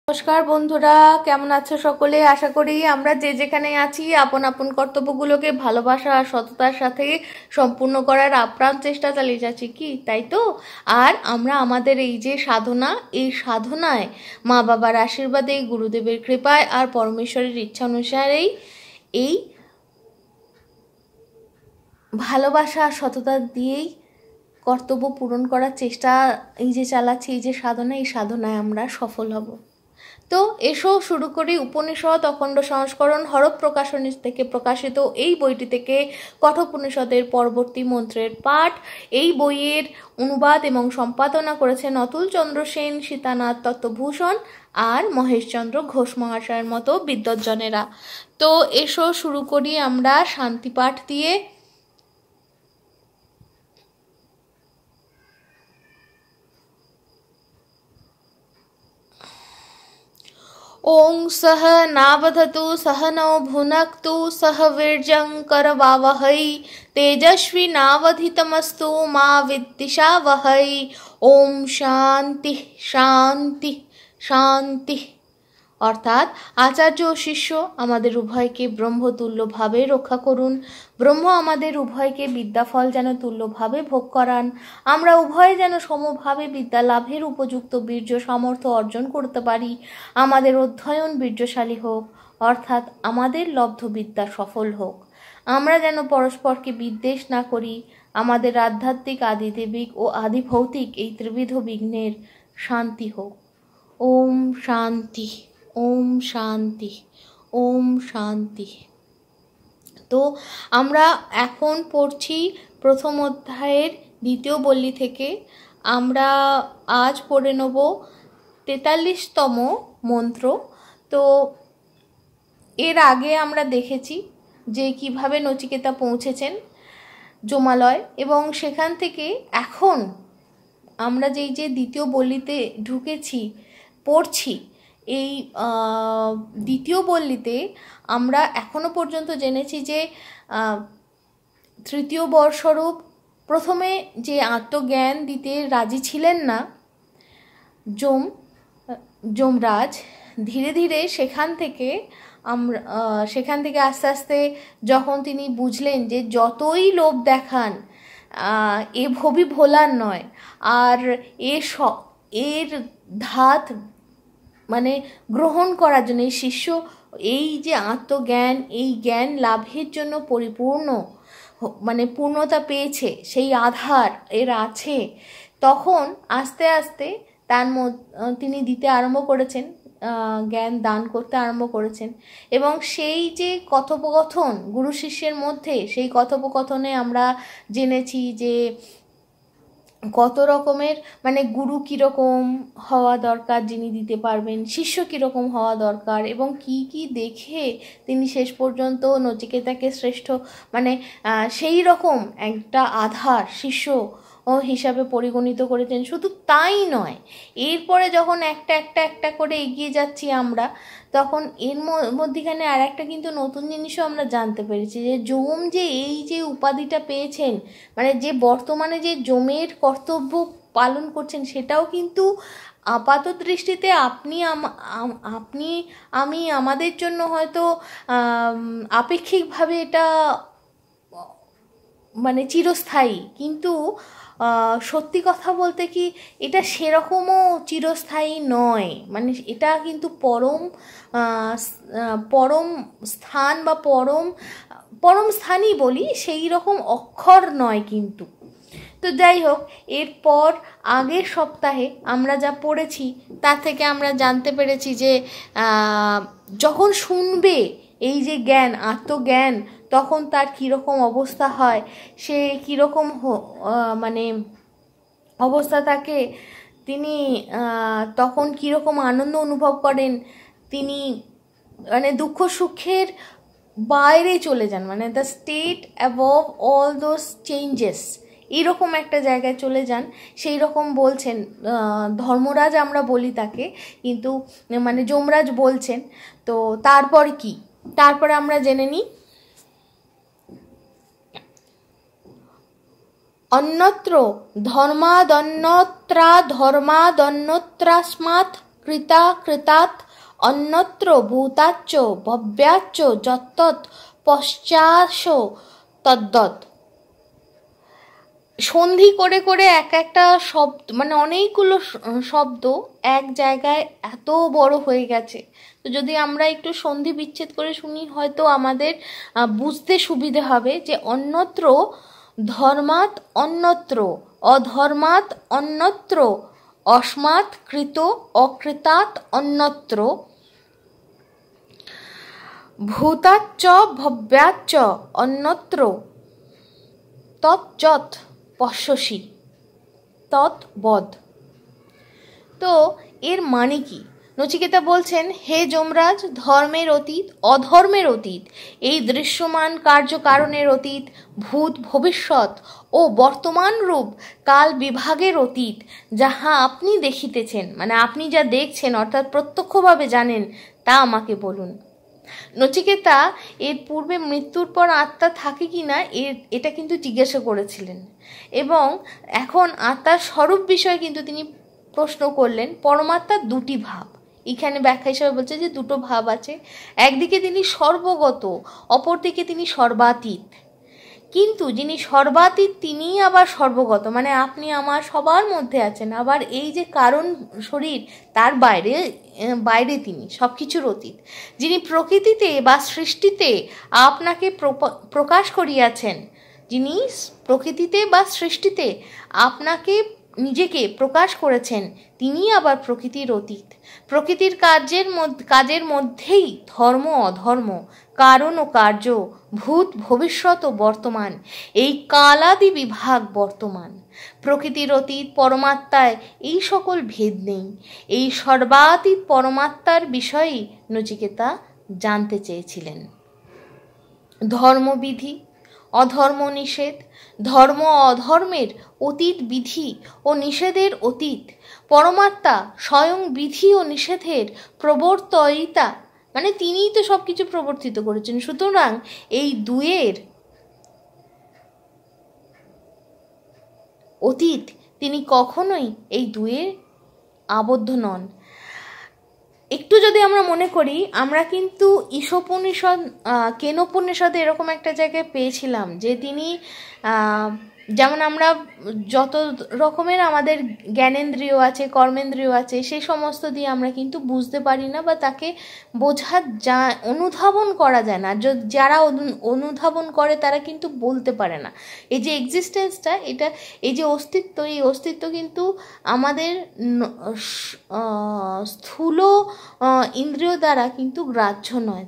নমস্কার বন্ধুরা, কেমন আছো সকলে? আশা করি আমরা যে যেখানে আছি আপন আপন কর্তব্যগুলোকে ভালোবাসা আর সততার সাথে সম্পূর্ণ করার আপ্রাণ চেষ্টা চালিয়ে যাচ্ছি, কি তাই তো? আর আমরা আমাদের এই যে সাধনা, এই সাধনায় মা বাবার আশীর্বাদে, গুরুদেবের কৃপায় আর পরমেশ্বরের ইচ্ছা অনুসারেই এই ভালোবাসা আর সততা দিয়েই কর্তব্য পূরণ করার চেষ্টা এই যে চালাচ্ছি, এই যে সাধনা, এই সাধনায় আমরা সফল হব। তো এসো শুরু করি উপনিষদ অখণ্ড সংস্করণ হরপ প্রকাশনী থেকে প্রকাশিত এই বইটি থেকে কঠোপনিষদের পরবর্তী মন্ত্রের পাঠ। এই বইয়ের অনুবাদ এবং সম্পাদনা করেছেন অতুল চন্দ্র সেন, সীতানাথ তত্ত্বভূষণ আর মহেশচন্দ্র ঘোষ মহাশয়ের মতো বিদ্বজ্জনেরা। তো এসো শুরু করি আমরা শান্তিপাঠ দিয়ে। ओं सह नावधतु सह नौ भुनक्तु सह वीर्यं करवावहै तेजस्विनावधितमस्तु मा विद्विषावहै। ओम शांति शांति शांति। অর্থাৎ আচার্য ও শিষ্য আমাদের উভয়কে ব্রহ্মতুল্যভাবে রক্ষা করুন, ব্রহ্ম আমাদের উভয়কে বিদ্যাফল যেন তুল্যভাবে ভোগ করান, আমরা উভয়ে যেন সমভাবে বিদ্যা লাভের উপযুক্ত বীর্য সামর্থ্য অর্জন করতে পারি, আমাদের অধ্যয়ন বীর্যশালী হোক, অর্থাৎ আমাদের লব্ধ বিদ্যা সফল হোক, আমরা যেন পরস্পরকে বিদ্বেষ না করি, আমাদের আধ্যাত্মিক আদিদেবিক ও আদি ভৌতিক এই ত্রিবিধ বিঘ্নের শান্তি হোক। ওম শান্তি ওম শান্তি ওম শান্তি। তো আমরা এখন পড়ছি প্রথম অধ্যায়ের দ্বিতীয় বল্লী থেকে। আমরা আজ পড়ে নেব 43তম মন্ত্র। তো এর আগে আমরা দেখেছি যে কিভাবে নচিকেতা পৌঁছেছেন যমালয়, এবং সেখান থেকে এখন আমরা যেই যে দ্বিতীয় বল্লীতে ঢুকেছি, পড়ছি, এই দ্বিতীয় বল্লীতে আমরা এখনো পর্যন্ত জেনেছি যে তৃতীয় বরস্বরূপ প্রথমে যে আত্মজ্ঞান দিতে রাজি ছিলেন না যমরাজ, ধীরে ধীরে সেখান থেকে আস্তে আস্তে যখন তিনি বুঝলেন যে যতই লোভ দেখান এ ভবি ভোলার নয়, আর এর ধাত মানে গ্রহণ করার জন্য এই শিষ্য এই যে আত্মজ্ঞান, এই জ্ঞান লাভের জন্য পরিপূর্ণ মানে পূর্ণতা পেয়েছে, সেই আধার এর আছে, তখন আস্তে আস্তে তিনি দিতে আরম্ভ করেছেন, জ্ঞান দান করতে আরম্ভ করেছেন। এবং সেই যে কথোপকথন গুরু শিষ্যের মধ্যে, সেই কথোপকথনে আমরা জেনেছি যে কত রকমের মানে গুরু কীরকম হওয়া দরকার যিনি দিতে পারবেন, শিষ্য কীরকম হওয়া দরকার, এবং কি কি দেখে তিনি শেষ পর্যন্ত নচিকেতাকে শ্রেষ্ঠ মানে সেই রকম একটা আধার শিষ্য ও হিসাবে পরিগণিত করেছেন। শুধু তাই নয়, এরপরে যখন একটা করে এগিয়ে যাচ্ছি আমরা, তখন এর মধ্যখানে আর একটা কিন্তু নতুন জিনিসও আমরা জানতে পেরেছি যে যম যে এই যে উপাধিটা পেয়েছেন, মানে যে বর্তমানে যে যমের কর্তব্য পালন করছেন, সেটাও কিন্তু আপাত দৃষ্টিতে আমি আমাদের জন্য হয়তো আপেক্ষিকভাবে এটা মানে চিরস্থায়ী, কিন্তু সত্যি কথা বলতে কি এটা সেরকমও চিরস্থায়ী নয়, মানে এটা কিন্তু পরম স্থান বা পরম স্থানই বলি, সেই রকম অক্ষর নয় কিন্তু। তো যাই হোক, এরপর আগের সপ্তাহে আমরা যা পড়েছি তার থেকে আমরা জানতে পেরেছি যে যখন শুনবে এই যে জ্ঞান, আত্মজ্ঞান, তখন তার কীরকম অবস্থা হয়, সে কীরকম মানে অবস্থা থাকে, তিনি তখন কীরকম আনন্দ অনুভব করেন, তিনি মানে দুঃখ সুখের বাইরে চলে যান, মানে the state above all those changes, এইরকম একটা জায়গায় চলে যান। সেই রকম বলছেন ধর্মরাজ আমরা বলি তাকে, কিন্তু মানে যমরাজ বলছেন। তো তারপরে আমরা জেনে নিই। অন্যত্র ধর্মাদন্যত্রাস্মাৎ কৃতা কৃতাৎ অন্যত্র ভূতাচ্চ ভব্যাচ্চ যত্তৎ পশ্চাৎ তদ্দৎ। সন্ধি করে করে এক একটা শব্দ মানে অনেকগুলো শব্দ এক জায়গায় এত বড় হয়ে গেছে। তো যদি আমরা একটু সন্ধি বিচ্ছেদ করে শুনি হয়তো আমাদের বুঝতে সুবিধে হবে যে অন্যত্র ধর্মাৎ অন্যত্র, অধর্মাৎ অন্যত্র, অস্মাৎ কৃত অকৃতাৎ অন্যত্র, ভূতাচ্চ ভব্যাচ্চ অন্যত্র, তৎযৎ পশ্যসি তৎবদ। তো এর মানে কি? নচিকেতা বলছেন, হে যমরাজ, ধর্মের অতীত অধর্মের অতীত, এই দৃশ্যমান কার্যকারণের অতীত, ভূত ভবিষ্যৎ ও বর্তমান রূপ কাল বিভাগের অতীত যাহা আপনি দেখিতেছেন, মানে আপনি যা দেখছেন অর্থাৎ প্রত্যক্ষভাবে জানেন, তা আমাকে বলুন। নচিকেতা এর পূর্বে মৃত্যুর পর আত্মা থাকে কি না এটা কিন্তু জিজ্ঞাসা করেছিলেন, এবং এখন আত্মার স্বরূপ বিষয়ে কিন্তু তিনি প্রশ্ন করলেন। পরমাত্মার দুটি ভাব, এখানে ব্যাখ্যা হিসেবে বলছে যে দুটো ভাব আছে। একদিকে তিনি সর্বগত, অপরদিকে তিনি সর্বাতীত। কিন্তু যিনি সর্বাতীত তিনিই আবার সর্বগত, মানে আপনি আমার সবার মধ্যে আছেন। আবার এই যে কারণ শরীর তার বাইরে তিনি সব কিছুর অতীত। যিনি প্রকৃতিতে বা সৃষ্টিতে আপনাকে প্রকাশ করিয়াছেন, যিনি প্রকৃতিতে বা সৃষ্টিতে আপনাকে নিজেকে প্রকাশ করেছেন, তিনি আবার প্রকৃতির অতীত। প্রকৃতির কাজের মধ্যেই ধর্ম অধর্ম, কারণ ও কার্য, ভূত ভবিষ্যৎ ও বর্তমান, এই কালাদি বিভাগ বর্তমান। প্রকৃতির অতীত পরমাত্মায় এই সকল ভেদ নেই। এই সর্বাতীত পরমাত্মার বিষয়েই নচিকেতা জানতে চেয়েছিলেন। ধর্মবিধি অধর্ম নিষেধ, ধর্ম অধর্মের অতীত বিধি ও নিষেধের অতীত, পরমাত্মা স্বয়ং বিধি ও নিষেধের প্রবর্তয়িতা, মানে তিনিই তো সব কিছু প্রবর্তিত করেছেন। সুতরাং এই দুয়ের অতীত, তিনি কখনোই এই দুয়ের আবদ্ধ নন। একটু যদি আমরা মনে করি, আমরা কিন্তু ঈশোপনিষদ কেনোপনিষদে এরকম একটা জায়গায় পেয়েছিলাম যে তিনি যেমন আমরা যত রকমের আমাদের জ্ঞানেন্দ্রিয় আছে, কর্মেন্দ্রিয় আছে, সেই সমস্ত দিয়ে আমরা কিন্তু বুঝতে পারি না বা তাকে অনুধাবন করা যায় না। যারা অনুধাবন করে তারা কিন্তু বলতে পারে না। এই যে এক্সিস্টেন্সটা, এই যে অস্তিত্ব, এই অস্তিত্ব কিন্তু আমাদের স্থূল ইন্দ্রিয় দ্বারা কিন্তু গ্রাহ্য নয়,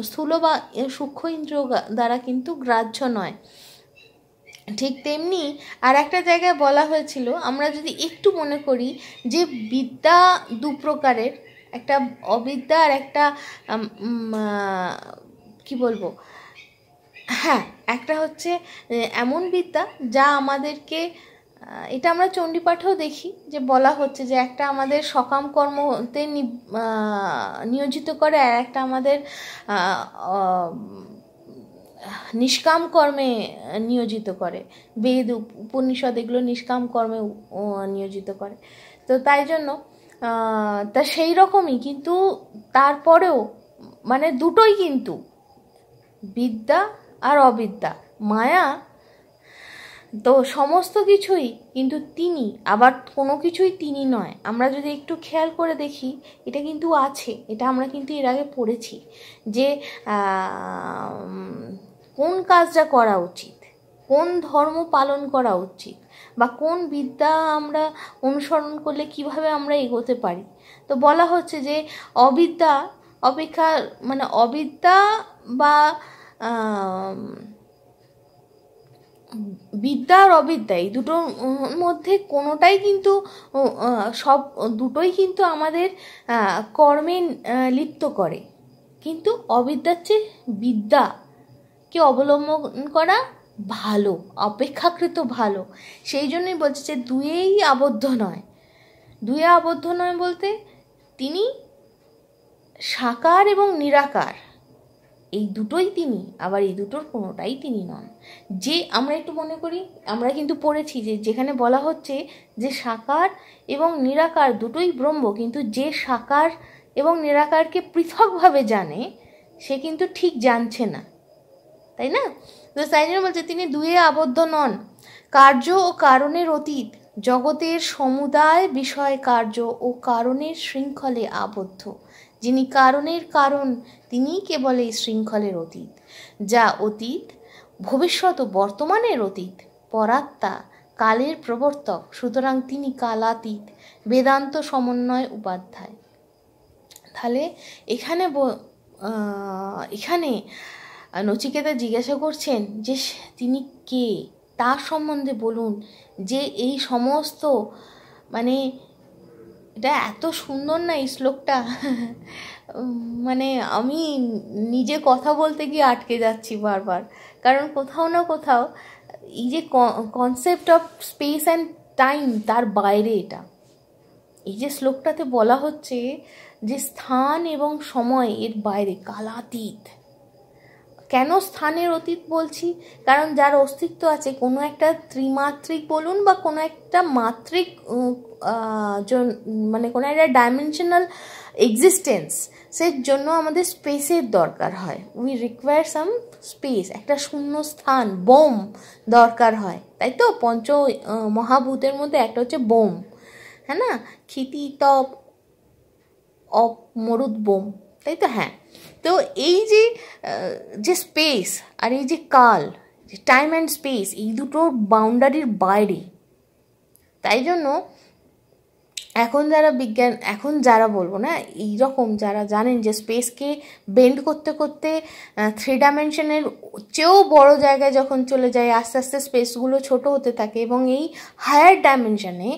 স্থূল বা সূক্ষ্ম ইন্দ্রিয় দ্বারা কিন্তু গ্রাহ্য নয়। ঠিক তেমনি আর একটা জায়গায় বলা হয়েছিল, আমরা যদি একটু মনে করি যে বিদ্যা দু প্রকারের, একটা অবিদ্যা আর একটা কি বলবো, হ্যাঁ, একটা হচ্ছে এমন বিদ্যা যা আমাদেরকে, এটা আমরা চণ্ডীপাঠেও দেখি যে বলা হচ্ছে যে একটা আমাদের সকাম কর্মতে নিয়োজিত করে, আর একটা আমাদের নিষ্কাম কর্মে নিয়োজিত করে। বেদ উপনিষদ এগুলো নিষ্কাম কর্মে নিয়োজিত করে। তো তাই জন্য তা সেই রকমই কিন্তু তারপরেও মানে দুটোই কিন্তু বিদ্যা আর অবিদ্যা, মায়া তো সমস্ত কিছুই কিন্তু তিনি, আবার কোনো কিছুই তিনি নয়। আমরা যদি একটু খেয়াল করে দেখি, এটা কিন্তু আছে, এটা আমরা কিন্তু এর আগে পড়েছি যে কোন কাজটা করা উচিত, কোন ধর্ম পালন করা উচিত, বা কোন বিদ্যা আমরা অনুসরণ করলে কিভাবে আমরা এগোতে পারি। তো বলা হচ্ছে যে অবিদ্যা অপেক্ষা, মানে অবিদ্যা বা বিদ্যা আর অবিদ্যা, এই দুটোর মধ্যে কোনোটাই কিন্তু দুটোই কিন্তু আমাদের কর্মে লিপ্ত করে। কিন্তু অবিদ্যার চেয়ে বিদ্যাকে অবলম্বন করা ভালো, অপেক্ষাকৃত ভালো। সেই জন্যই বলছে যে দুয়েই আবদ্ধ নয়। দুয়ে আবদ্ধ নয় বলতে তিনি সাকার এবং নিরাকার, এই দুটোই তিনি, আবার এই দুটোর কোনোটাই তিনি নন। যে আমরা একটু মনে করি, আমরা কিন্তু পড়েছি যে যেখানে বলা হচ্ছে যে সাকার এবং নিরাকার দুটোই ব্রহ্ম, কিন্তু যে সাকার এবং নিরাকারকে পৃথকভাবে জানে সে কিন্তু ঠিক জানছে না, তাই না? তো তাই জন্য বলছে তিনি দুয়ে আবদ্ধ নন, কার্য ও কারণের অতীত, জগতের সমুদায় বিষয় কার্য ও কারণের শৃঙ্খলে আবদ্ধ। যিনি কারণের কারণ তিনিই কেবল এই শৃঙ্খলের অতীত, যা অতীত, ভবিষ্যৎ ও বর্তমানের অতীত, পরাত্মা, কালের প্রবর্তক, সুতরাং তিনি কালাতীত, বেদান্ত সমন্বয় উপাধ্যায়। তাহলে এখানে নচিকেতা জিজ্ঞাসা করছেন যে তিনি কে, তার সম্বন্ধে বলুন, যে এই সমস্ত মানে এটা এত সুন্দর না এই শ্লোকটা, মানে আমি নিজে কথা বলতে গিয়ে আটকে যাচ্ছি বারবার, কারণ কোথাও না কোথাও এই যে concept of speech and time তার বাইরে এটা। এই যে শ্লোকটাতে বলা হচ্ছে যে স্থান এবং সময় এর বাইরে, কালাতীত। কেন স্থানের অতীত বলছি? কারণ যার অস্তিত্ব আছে কোনো একটা ত্রিমাত্রিক বলুন বা কোনো একটা মাত্রিক মানে কোনো একটা ডাইমেনশনাল এক্সিস্টেন্স, সের জন্য আমাদের স্পেসের দরকার হয়। উই রিকোয়ার সাম স্পেস, একটা শূন্য স্থান, বোম দরকার হয়, তাই তো? পঞ্চ মহাভূতের মধ্যে একটা হচ্ছে বোম, হ্যাঁ না? ক্ষিতি তপ অপ মরুদ বোম, তাই তো? হ্যাঁ। তো এই যে স্পেস আর এই যে কাল, টাইম অ্যান্ড স্পেস, এই দুটোর বাউন্ডারির বাইরে। তাই জন্য এখন যারা বলবো না, এইরকম যারা জানেন যে স্পেসকে বেন্ড করতে করতে 3 ডাইমেনশনের চেয়েও বড় জায়গায় যখন চলে যায়, আস্তে আস্তে স্পেসগুলো ছোট হতে থাকে এবং এই হায়ার ডাইমেনশনে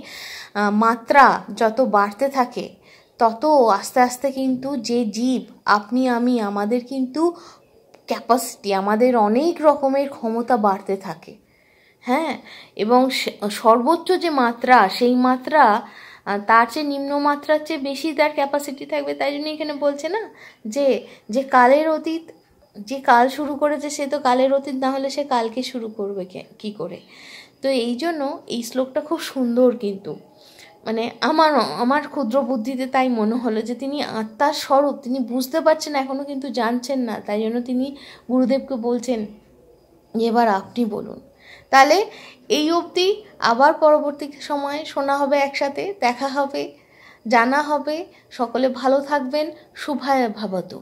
মাত্রা যত বাড়তে থাকে তত আস্তে আস্তে কিন্তু যে জীব, আপনি আমি, আমাদের কিন্তু ক্যাপাসিটি, আমাদের অনেক রকমের ক্ষমতা বাড়তে থাকে। হ্যাঁ, এবং সর্বোচ্চ যে মাত্রা, সেই মাত্রা তার চেয়ে নিম্ন মাত্রার চেয়ে বেশি তার ক্যাপাসিটি থাকবে। তাই জন্য এখানে বলছে না যে কালের অতীত, যে কাল শুরু করেছে সে তো কালের অতীত, না হলে সে কালকে শুরু করবে কি করে? তো এই জন্য এই শ্লোকটা খুব সুন্দর, কিন্তু মানে আমার ক্ষুদ্র বুদ্ধিতে তাই মনে হলো যে তিনি আত্মার স্বরূপ, তিনি বুঝতে পারছেন এখনো, কিন্তু জানছেন না। তাই জন্য তিনি গুরুদেবকে বলছেন এবার আপনি বলুন। তাহলে এই অবধি, আবার পরবর্তী সময়ে শোনা হবে, একসাথে দেখা হবে, জানা হবে। সকলে ভালো থাকবেন। শুভায় ভবতু।